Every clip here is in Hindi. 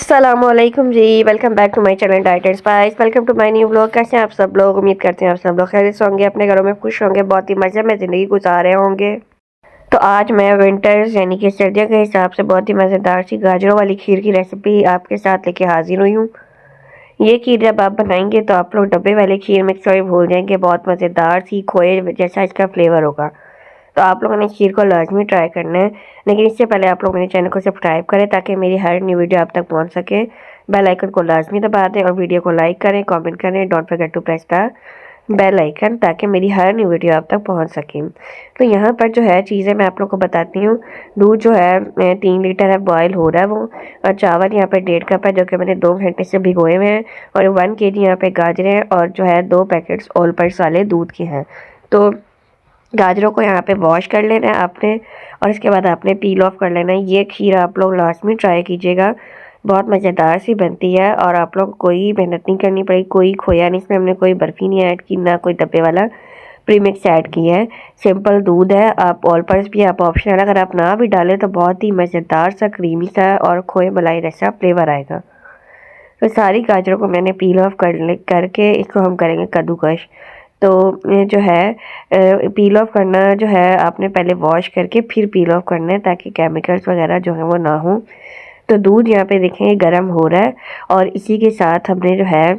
अस्सलामुअलैकुम जी। Welcome back to my channel diet and spice. Welcome to my new blog. कैसे हैं आप सब लोग? उम्मीद करते हैं आप सब लोग खैरियत से होंगे, अपने घरों में खुश होंगे, बहुत ही मज़े में ज़िंदगी गुजार रहे होंगे। तो आज मैं विंटर्स यानी कि सर्दियों के हिसाब से बहुत ही मज़ेदार सी गाजरों वाली खीर की रेसिपी आपके साथ लेके हाजिर हुई हूँ। ये खीर जब आप बनाएंगे तो आप लोग डब्बे वाले खीर मिक्स वही भूल जाएंगे, बहुत मज़ेदार सी खोए जैसा इसका फ्लेवर होगा। तो आप लोगों ने खीर को लाजमी ट्राई करना है, लेकिन इससे पहले आप लोग मेरे चैनल को सब्सक्राइब करें ताकि मेरी हर न्यू वीडियो आप तक पहुंच सके। बेल आइकन को लाजमी दबा दें और वीडियो को लाइक करें, कमेंट करें। Don't forget to press the bell icon ताकि मेरी हर न्यू वीडियो आप तक पहुंच सके। तो यहाँ पर जो है चीज़ें मैं आप लोग को बताती हूँ। दूध जो है 3 लीटर है, बॉयल हो रहा है वो। और चावल यहाँ पे 1.5 कप है जो कि मैंने 2 घंटे से भिगोए हुए हैं। और 1 kg यहाँ पे गाजरें हैं और जो है 2 पैकेट्स ऑल पर्स वाले दूध के हैं। तो गाजरों को यहाँ पे वॉश कर लेना है आपने और इसके बाद आपने पील ऑफ कर लेना है। ये खीर आप लोग लास्ट में ट्राई कीजिएगा, बहुत मज़ेदार सी बनती है और आप लोग कोई मेहनत नहीं करनी पड़ेगी, कोई खोया नहीं, इसमें हमने कोई बर्फ़ी नहीं ऐड की, ना कोई डब्बे वाला प्रीमिक्स ऐड किया है। सिंपल दूध है। आप ऑल पर्स भी आप ऑप्शनल, अगर आप ना भी डालें तो बहुत ही मज़ेदार सा क्रीमी सा और खोए मलाई जैसा फ्लेवर आएगा। तो सारी गाजरों को मैंने पील ऑफ करके इसको हम करेंगे कद्दूकश। तो ये जो है पील ऑफ करना जो है आपने पहले वॉश करके फिर पील ऑफ करना है ताकि केमिकल्स वगैरह जो है वो ना हो। तो दूध यहाँ पे देखें गर्म हो रहा है और इसी के साथ हमने जो है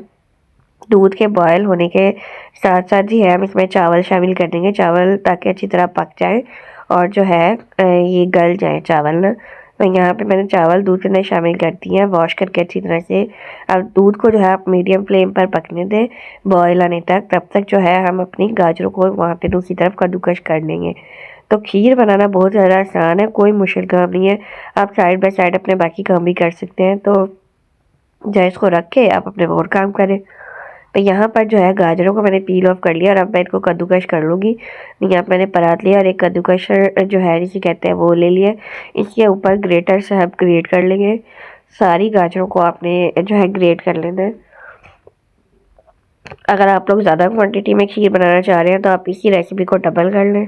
दूध के बॉयल होने के साथ साथ ही है हम इसमें चावल शामिल कर देंगे, चावल ताकि अच्छी तरह पक जाए और जो है ये गल जाए चावल ना। तो यहाँ पे मैंने चावल दूध के अंदर शामिल कर दिए हैं वॉश करके अच्छी तरह से। अब दूध को जो है आप मीडियम फ्लेम पर पकने दें बॉयल आने तक, तब तक जो है हम अपनी गाजरों को वहाँ पे दूसरी तरफ कद्दूकश कर लेंगे। तो खीर बनाना बहुत ज़्यादा आसान है, कोई मुश्किल काम नहीं है। आप साइड बाय साइड अपने बाकी काम भी कर सकते हैं। तो जो इसको रख के आप अपने और काम करें। तो यहाँ पर जो है गाजरों को मैंने पील ऑफ कर लिया और अब मैं इनको कद्दूकश कर लूँगी। यहाँ पर मैंने परात लिया और एक कद्दूकशर जो है जिसे कहते हैं वो ले लिया। इसके ऊपर ग्रेटर से हम ग्रेट कर लेंगे। सारी गाजरों को आपने जो है ग्रेट कर लेना है। अगर आप लोग ज़्यादा क्वांटिटी में खीर बनाना चाह रहे हैं तो आप इसी रेसिपी को डबल कर लें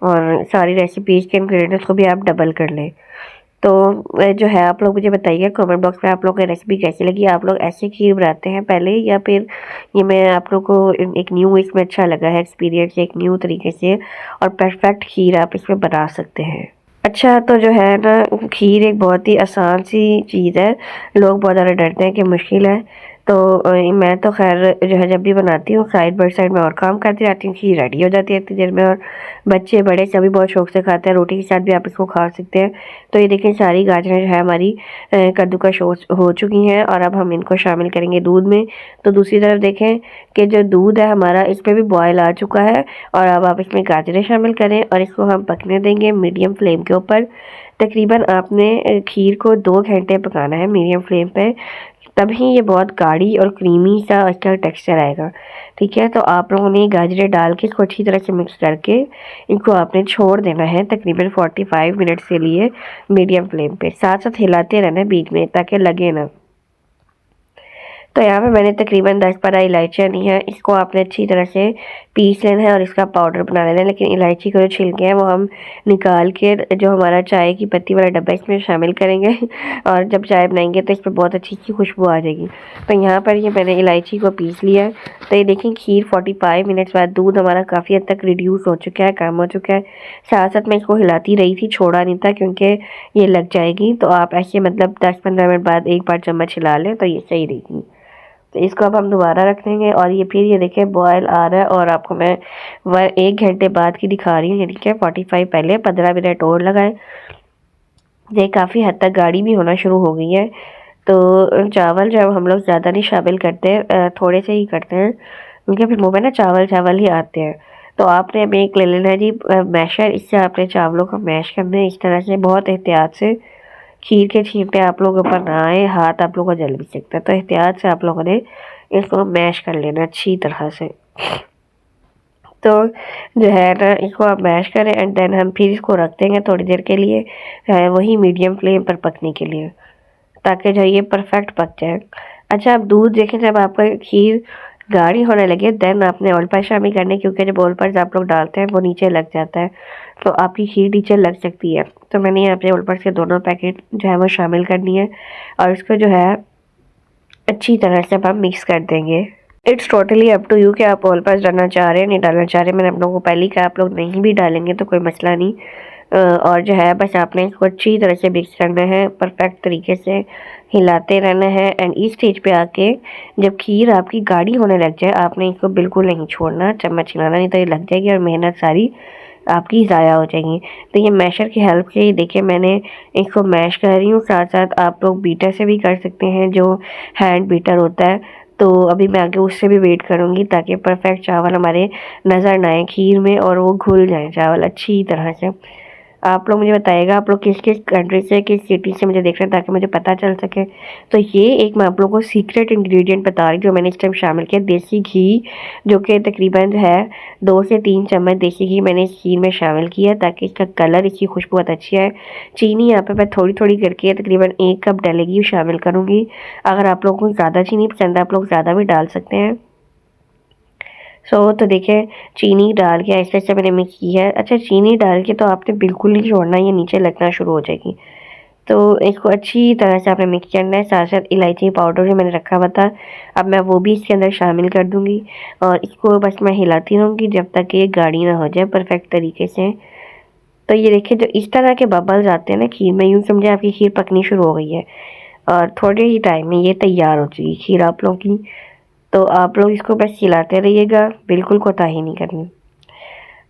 और सारी रेसिपीज़ के इंग्रेडिएंट्स को भी आप डबल कर लें। तो जो है आप लोग मुझे बताइए कमेंट बॉक्स में आप लोगों को रेसिपी कैसी लगी। आप लोग ऐसे खीर बनाते हैं पहले या फिर ये मैं आप लोग को एक न्यू इसमें अच्छा लगा है एक्सपीरियंस, एक न्यू तरीके से और परफेक्ट खीर आप इसमें बना सकते हैं। अच्छा, तो जो है ना खीर एक बहुत ही आसान सी चीज़ है। लोग बहुत ज़्यादा डरते हैं कि मुश्किल है। तो मैं तो खैर जो है जब भी बनाती हूँ साइड बाय साइड में और काम करती रहती हूँ, खीर रेडी हो जाती है इतनी देर में और बच्चे बड़े सभी बहुत शौक से खाते हैं। रोटी के साथ भी आप इसको खा सकते हैं। तो ये देखें सारी गाजरें जो है हमारी कद्दूकश हो चुकी हैं और अब हम इनको शामिल करेंगे दूध में। तो दूसरी तरफ देखें कि जो दूध है हमारा इस पर भी बॉयल आ चुका है और अब आप इसमें गाजरें शामिल करें और इसको हम पकने देंगे मीडियम फ्लेम के ऊपर। तकरीबन आपने खीर को 2 घंटे पकाना है मीडियम फ्लेम पे, तभी ये बहुत गाढ़ी और क्रीमी सा इसका टेक्सचर आएगा। ठीक है, तो आप लोगों ने गाजरें डाल के इसको अच्छी तरह से मिक्स करके इनको आपने छोड़ देना है तकरीबन 45 मिनट के लिए मीडियम फ्लेम पे। साथ साथ हिलाते रहना है बीच में ताकि लगे ना। तो यहाँ पे मैंने तकरीबन 10-12 इलायचियाँ ली हैं। इसको आपने अच्छी तरह से पीस लेना है और इसका पाउडर बना लेना है। लेकिन इलायची के जो छिलके हैं वो हम निकाल के जो हमारा चाय की पत्ती वाला डब्बा इसमें शामिल करेंगे और जब चाय बनाएंगे तो इस पर बहुत अच्छी सी खुशबू आ जाएगी। तो यहाँ पर ये मैंने इलायची को पीस लिया है। तो ये देखें खीर 45 मिनट्स बाद दूध हमारा काफ़ी हद तक रिड्यूस हो चुका है, कम हो चुका है। साथ साथ मैं इसको हिलाती रही थी, छोड़ा नहीं था क्योंकि ये लग जाएगी। तो आप ऐसे मतलब 10-15 मिनट बाद एक बार चम्मच हिला लें तो ये सही रहेगी। तो इसको अब हम दोबारा रख देंगे और ये फिर ये देखें बॉयल आ रहा है और आपको मैं 1 घंटे बाद की दिखा रही हूँ। यानी कि 45 पहले 15 मिनट और लगाए। ये काफ़ी हद तक गाढ़ी भी होना शुरू हो गई है। तो चावल जब हम लोग ज़्यादा नहीं शामिल करते, थोड़े से ही करते हैं क्योंकि फिर मुँह में ना चावल चावल ही आते हैं। तो आपने अब एक ले लेना है जी मैशर, इससे आपने चावलों को मैश करना है इस तरह से बहुत एहतियात से। खीर के छींटे आप लोगों के ऊपर ना आए, हाथ आप लोगों को जल भी सकता है। तो एहतियात से आप लोगों ने इसको मैश कर लेना अच्छी तरह से। तो जो है ना इसको आप मैश करें एंड देन हम फिर इसको रख देंगे थोड़ी देर के लिए वही मीडियम फ्लेम पर पकने के लिए, ताकि जो ये परफेक्ट पक जाए। अच्छा, आप दूध देखें जब आपका खीर गाढ़ी होने लगे देन आपने ऑयल पास शामिल करने, क्योंकि जब ऑयल पास आप लोग डालते हैं वो नीचे लग जाता है तो आपकी खीर नीचे लग सकती है। तो मैंने यहाँ पे ऑयल पास के दोनों पैकेट जो है वो शामिल करनी है और इसको जो है अच्छी तरह से अब हम मिक्स कर देंगे। It's totally up to you कि आप ऑल पास डालना चाह रहे हैं नहीं डालना चाह रहे हैं। मैंने आप लोगों को पहले ही कहा आप लोग नहीं भी डालेंगे तो कोई मसला नहीं। और जो है बस आपने इसको अच्छी तरह से मिक्स करना है, परफेक्ट तरीके से हिलाते रहना है। एंड इस स्टेज पे आके जब खीर आपकी गाढ़ी होने लग जाए आपने इसको बिल्कुल नहीं छोड़ना, चम्मच हिलाना, नहीं तो ये लग जाएगी और मेहनत सारी आपकी ज़ाया हो जाएगी। तो ये मैशर की हेल्प से देखिए मैंने इसको मैश कर रही हूँ। साथ साथ आप लोग बीटर से भी कर सकते हैं, जो हैंड बीटर होता है। तो अभी मैं आगे उससे भी वेट करूँगी ताकि परफेक्ट चावल हमारे नज़र ना आए खीर में और वो घुल जाए चावल अच्छी तरह से। आप लोग मुझे बताइएगा आप लोग किस किस कंट्री से, किस सिटी से मुझे देख रहे हैं ताकि मुझे पता चल सके। तो ये एक मैं आप लोगों को सीक्रेट इंग्रेडिएंट बता रही हूँ जो मैंने इस टाइम शामिल किया, देसी घी, जो कि तकरीबन जो है 2 से 3 चम्मच देसी घी मैंने इस खीर में शामिल किया ताकि इसका कलर, इसकी खुशबू बहुत अच्छी है। चीनी यहाँ पे मैं थोड़ी थोड़ी करके तकरीबन 1 कप डलेगी शामिल करूँगी। अगर आप लोगों को ज़्यादा चीनी पसंद है आप लोग ज़्यादा भी डाल सकते हैं। तो देखिए चीनी डाल के ऐसे ऐसे मैंने मिक्स किया है। अच्छा, चीनी डाल के तो आपने बिल्कुल नहीं छोड़ना, ये नीचे लगना शुरू हो जाएगी। तो इसको अच्छी तरह से आपने मिक्स करना है। साथ साथ इलायची पाउडर जो मैंने रखा हुआ था अब मैं वो भी इसके अंदर शामिल कर दूँगी और इसको बस मैं हिलाती रहूँगी जब तक ये गाढ़ी ना हो जाए परफेक्ट तरीके से। तो ये देखिए जो इस तरह के बबल्स आते हैं ना खीर में, यूँ समझे आपकी खीर पकनी शुरू हो गई है और थोड़े ही टाइम में ये तैयार हो जाएगी खीर आप लोगों की। तो आप लोग इसको बस खिलाते रहिएगा, बिल्कुल कोताही नहीं करनी।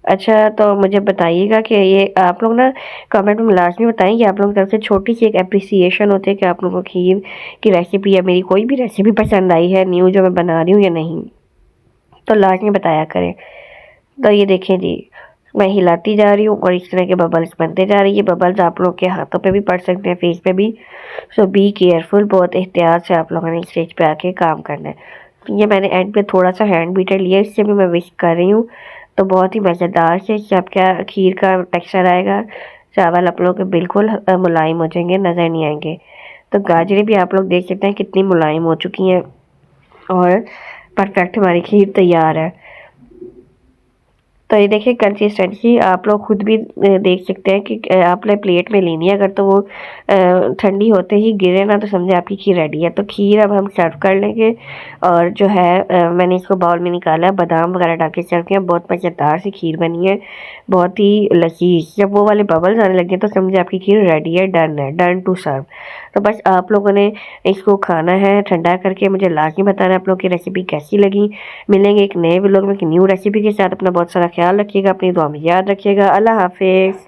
अच्छा, तो मुझे बताइएगा कि ये आप लोग ना कमेंट में लाजमी बताएं कि आप लोगों की तरफ से छोटी सी एक एप्रिसिएशन होती है कि आप लोगों को खीर की रेसिपी या मेरी कोई भी रेसिपी पसंद आई है न्यू जो मैं बना रही हूँ या नहीं, तो लाजमी बताया करें। तो ये देखें जी मैं हिलाती जा रही हूँ और इस तरह के बबल्स बनते जा रही है। बबल्स आप लोग के हाथों पे भी पड़ सकते हैं, फेस पे भी। सो बी केयरफुल, बहुत एहतियात से आप लोगों ने इस स्टेज पे आके काम करना है। ये मैंने एंड पे थोड़ा सा हैंड बीटर लिया, इससे भी मैं विस्क कर रही हूँ। तो बहुत ही मज़ेदार से क्या खीर का टेक्सचर आएगा। चावल आप लोग के बिल्कुल मुलायम हो जाएंगे, नज़र नहीं आएंगे। तो गाजरें भी आप लोग देख सकते हैं कितनी मुलायम हो चुकी हैं और परफेक्ट हमारी खीर तैयार है। तो ये देखिए कंसिस्टेंसी आप लोग खुद भी देख सकते हैं कि आपने प्लेट में लेनी है। अगर तो वो ठंडी होते ही गिरे ना तो समझे आपकी खीर रेडी है। तो खीर अब हम सर्व कर लेंगे और जो है मैंने इसको बाउल में निकाला है, बादाम वगैरह डाल के सर्व किया। बहुत मज़ेदार सी खीर बनी है, बहुत ही लजीज। जब वो वाले बबल्स आने लगे तो समझे आपकी खीर रेडी है, डन है, डन टू सर्व। तो बस आप लोगों ने इसको खाना है ठंडा करके। मुझे लाजमी बताना आप लोग की रेसिपी कैसी लगी। मिलेंगे एक नए व्लॉग में एक न्यू रेसिपी के साथ। अपना बहुत सारा ख्याल रखिएगा, अपनी दुआ में याद रखिएगा। अल्लाह हाफिज़।